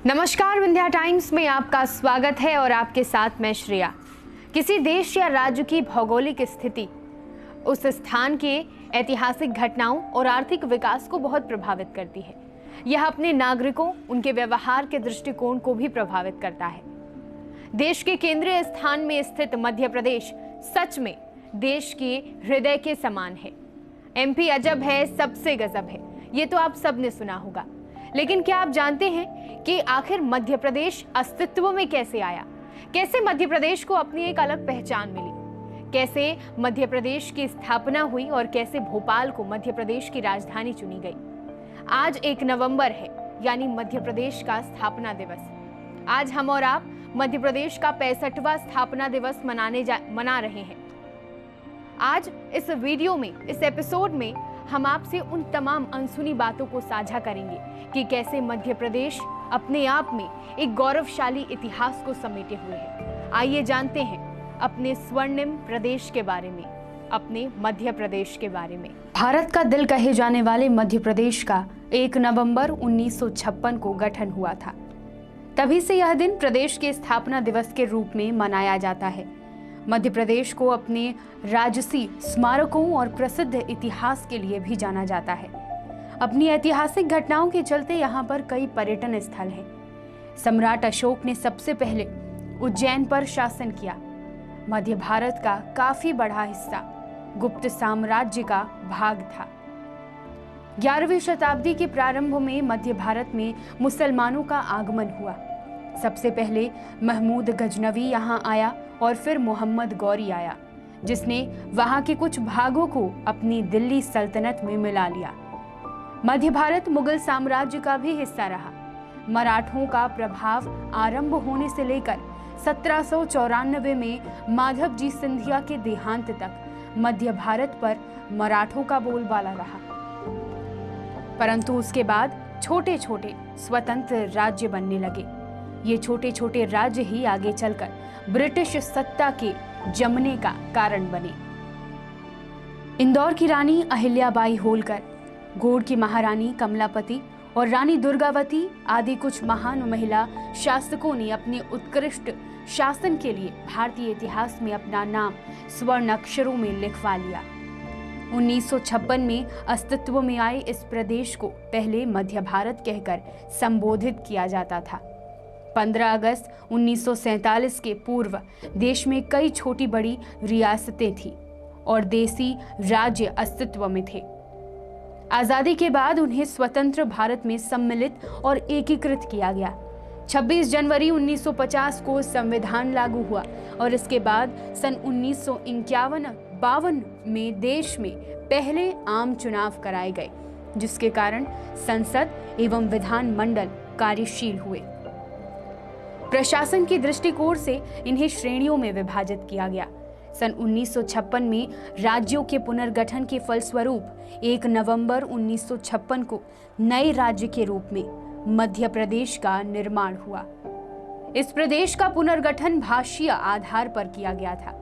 नमस्कार, विंध्या टाइम्स में आपका स्वागत है और आपके साथ मैं श्रेया। किसी देश या राज्य की भौगोलिक स्थिति उस स्थान के ऐतिहासिक घटनाओं और आर्थिक विकास को बहुत प्रभावित करती है। यह अपने नागरिकों, उनके व्यवहार के दृष्टिकोण को भी प्रभावित करता है। देश के केंद्रीय स्थान में स्थित मध्य प्रदेश सच में देश के हृदय के समान है। एमपी अजब है, सबसे गजब है, ये तो आप सबने सुना होगा। लेकिन क्या आप जानते हैं कि आखिर मध्य प्रदेश अस्तित्व में कैसे आया? कैसे मध्य प्रदेश को अपनी एक अलग पहचान मिली? कैसे मध्य प्रदेश की स्थापना हुई और कैसे भोपाल को मध्य प्रदेश की राजधानी चुनी गई? आज 1 नवंबर है, यानी मध्य प्रदेश का स्थापना दिवस। आज हम और आप मध्य प्रदेश का 65वां स्थापना दिवस मना रहे हैं। आज इस वीडियो में, इस एपिसोड में हम आपसे उन तमाम अनसुनी बातों को साझा करेंगे कि कैसे मध्य प्रदेश अपने आप में एक गौरवशाली इतिहास को समेटे हुए है। आइए जानते हैं अपने स्वर्णिम प्रदेश के बारे में, अपने मध्य प्रदेश के बारे में। भारत का दिल कहे जाने वाले मध्य प्रदेश का 1 नवंबर 1956 को गठन हुआ था। तभी से यह दिन प्रदेश के स्थापना दिवस के रूप में मनाया जाता है। मध्य प्रदेश को अपने राजसी स्मारकों और प्रसिद्ध इतिहास के लिए भी जाना जाता है। अपनी ऐतिहासिक घटनाओं के चलते यहाँ पर कई पर्यटन स्थल हैं। सम्राट अशोक ने सबसे पहले उज्जैन पर शासन किया। मध्य भारत का काफी बड़ा हिस्सा गुप्त साम्राज्य का भाग था। 11वीं शताब्दी के प्रारंभ में मध्य भारत में मुसलमानों का आगमन हुआ। सबसे पहले महमूद गजनवी यहाँ आया और फिर मोहम्मद गौरी आया, जिसने वहाँ के कुछ भागों को अपनी दिल्ली सल्तनत में मिला लिया। मध्य भारत मुगल साम्राज्य का भी हिस्सा रहा। मराठों का प्रभाव आरंभ होने से लेकर 1794 में माधवजी सिंधिया के देहांत तक मध्य भारत पर मराठों का बोलबाला रहा। परंतु उसके बाद छोटे छोटे स्वतंत्र राज्य बनने लगे। ये छोटे छोटे राज्य ही आगे चलकर ब्रिटिश सत्ता के जमने का कारण बने। इंदौर की रानी अहिल्याबाई होलकर, गोड़ की महारानी कमलापति और रानी दुर्गावती आदि कुछ महान महिला शासकों ने अपने उत्कृष्ट शासन के लिए भारतीय इतिहास में अपना नाम स्वर्ण अक्षरों में लिखवा लिया। 1956 में अस्तित्व में आए इस प्रदेश को पहले मध्य भारत कहकर संबोधित किया जाता था। 15 अगस्त 1947 के पूर्व देश में कई छोटी बड़ी रियासतें थीं और देसी राज्य अस्तित्व में थे। आजादी के बाद उन्हें स्वतंत्र भारत में सम्मिलित और एकीकृत किया गया। 26 जनवरी 1950 को संविधान लागू हुआ और इसके बाद सन 1951-52 में देश में पहले आम चुनाव कराए गए, जिसके कारण संसद एवं विधान मंडल कार्यशील हुए। प्रशासन की दृष्टिकोण से इन्हें श्रेणियों में विभाजित किया गया। सन 1956 में राज्यों के पुनर्गठन के फलस्वरूप 1 नवंबर 1956 को नए राज्य के रूप में मध्य प्रदेश का निर्माण हुआ। इस प्रदेश का पुनर्गठन भाषीय आधार पर किया गया था।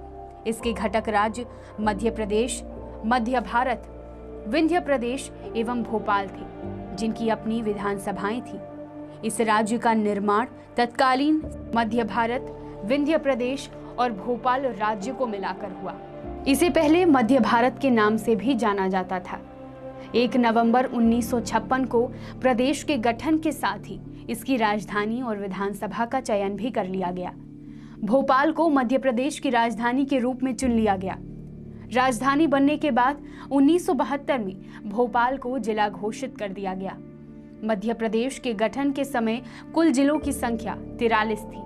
इसके घटक राज्य मध्य प्रदेश, मध्य भारत, विंध्य प्रदेश एवं भोपाल थे, जिनकी अपनी विधानसभाएं थीं। इस राज्य का निर्माण तत्कालीन मध्य भारत, विंध्य प्रदेश और भोपाल राज्य को मिलाकर हुआ। इसे पहले मध्य भारत के नाम से भी जाना जाता था। 1 नवंबर 1956 को प्रदेश के गठन के साथ ही इसकी राजधानी और विधानसभा का चयन भी कर लिया गया। भोपाल को मध्य प्रदेश की राजधानी के रूप में चुन लिया गया। राजधानी बनने के बाद 1972 में भोपाल को जिला घोषित कर दिया गया। मध्य प्रदेश के गठन के समय कुल जिलों की संख्या 43 थी।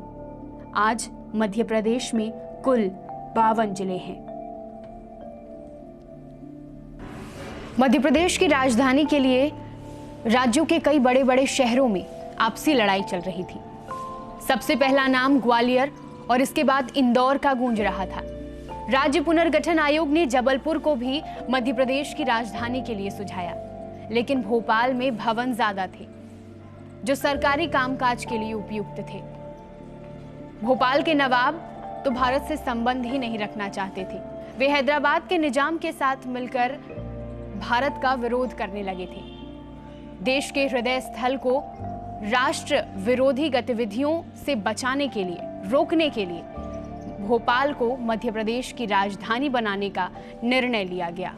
आज मध्य प्रदेश में कुल 52 जिले हैं। मध्य प्रदेश की राजधानी के लिए राज्यों के कई बड़े बड़े शहरों में आपसी लड़ाई चल रही थी। सबसे पहला नाम ग्वालियर और इसके बाद इंदौर का गूंज रहा था। राज्य पुनर्गठन आयोग ने जबलपुर को भी मध्य प्रदेश की राजधानी के लिए सुझाया, लेकिन भोपाल में भवन ज्यादा थे जो सरकारी कामकाज के लिए उपयुक्त थे। भोपाल के नवाब तो भारत से संबंध ही नहीं रखना चाहते थे। वे हैदराबाद के निजाम के साथ मिलकर भारत का विरोध करने लगे थे। देश के हृदय स्थल को राष्ट्र विरोधी गतिविधियों से बचाने के लिए, रोकने के लिए भोपाल को मध्य प्रदेश की राजधानी बनाने का निर्णय लिया गया।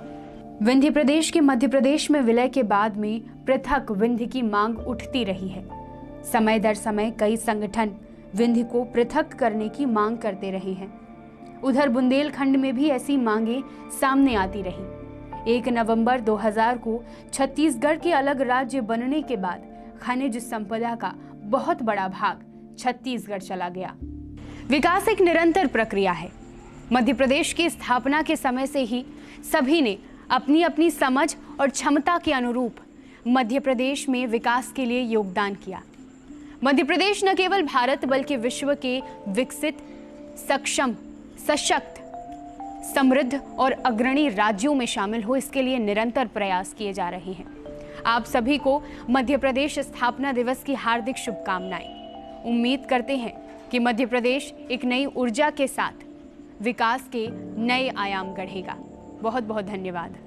विंध्य प्रदेश के मध्य प्रदेश में विलय के बाद में पृथक विंध्य की मांग उठती रही है। समय दर समय कई संगठन विंध्य को पृथक करने की मांग करते रहे हैं। उधर बुंदेलखंड में भी ऐसी मांगें सामने आती रही। 1 नवंबर 2000 को छत्तीसगढ़ के अलग राज्य बनने के बाद खनिज संपदा का बहुत बड़ा भाग छत्तीसगढ़ चला गया। विकास एक निरंतर प्रक्रिया है। मध्य प्रदेश की स्थापना के समय से ही सभी ने अपनी अपनी समझ और क्षमता के अनुरूप मध्य प्रदेश में विकास के लिए योगदान किया। मध्य प्रदेश न केवल भारत बल्कि विश्व के विकसित, सक्षम, सशक्त, समृद्ध और अग्रणी राज्यों में शामिल हो, इसके लिए निरंतर प्रयास किए जा रहे हैं। आप सभी को मध्य प्रदेश स्थापना दिवस की हार्दिक शुभकामनाएं। उम्मीद करते हैं कि मध्य प्रदेश एक नई ऊर्जा के साथ विकास के नए आयाम गढ़ेगा। बहुत बहुत धन्यवाद।